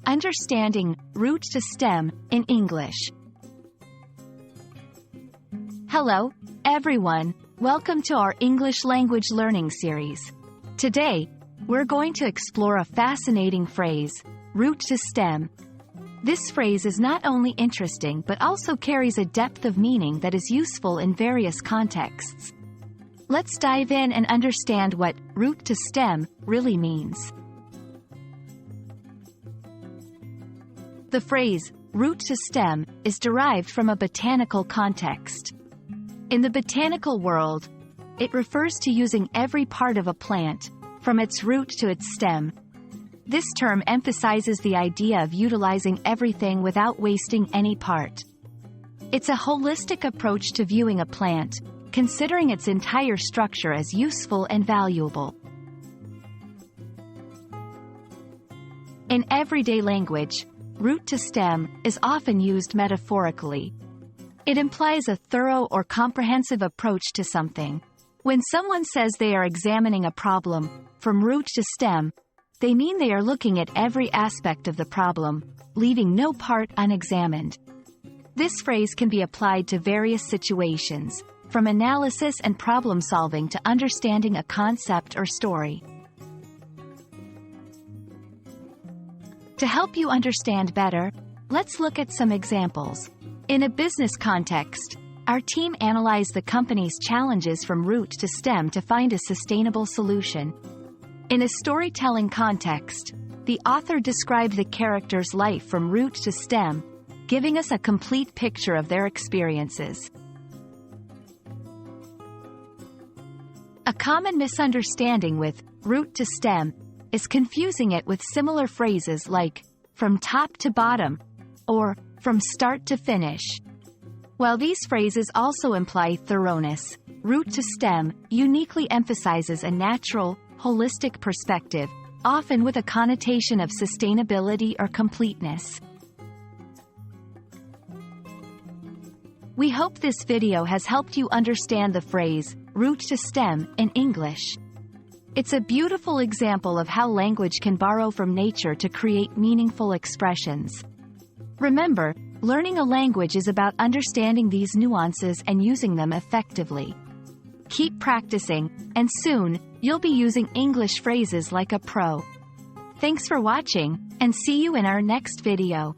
Understanding root to stem in English. Hello, everyone. Welcome to our English language learning series. Today, we're going to explore a fascinating phrase, root to stem. This phrase is not only interesting but also carries a depth of meaning that is useful in various contexts. Let's dive in and understand what root to stem really means. The phrase, root to stem, is derived from a botanical context. In the botanical world, it refers to using every part of a plant, from its root to its stem. This term emphasizes the idea of utilizing everything without wasting any part. It's a holistic approach to viewing a plant, considering its entire structure as useful and valuable. In everyday language, root to stem is often used metaphorically. It implies a thorough or comprehensive approach to something. When someone says they are examining a problem, from root to stem, they mean they are looking at every aspect of the problem, leaving no part unexamined. This phrase can be applied to various situations, from analysis and problem-solving to understanding a concept or story. To help you understand better, let's look at some examples. In a business context, our team analyzed the company's challenges from root to stem to find a sustainable solution. In a storytelling context, the author described the character's life from root to stem, giving us a complete picture of their experiences. A common misunderstanding with root to stem is confusing it with similar phrases like from top to bottom or from start to finish. While these phrases also imply thoroughness, root to stem uniquely emphasizes a natural, holistic perspective, often with a connotation of sustainability or completeness. We hope this video has helped you understand the phrase root to stem in English. It's a beautiful example of how language can borrow from nature to create meaningful expressions. Remember, learning a language is about understanding these nuances and using them effectively. Keep practicing, and soon, you'll be using English phrases like a pro. Thanks for watching, and see you in our next video.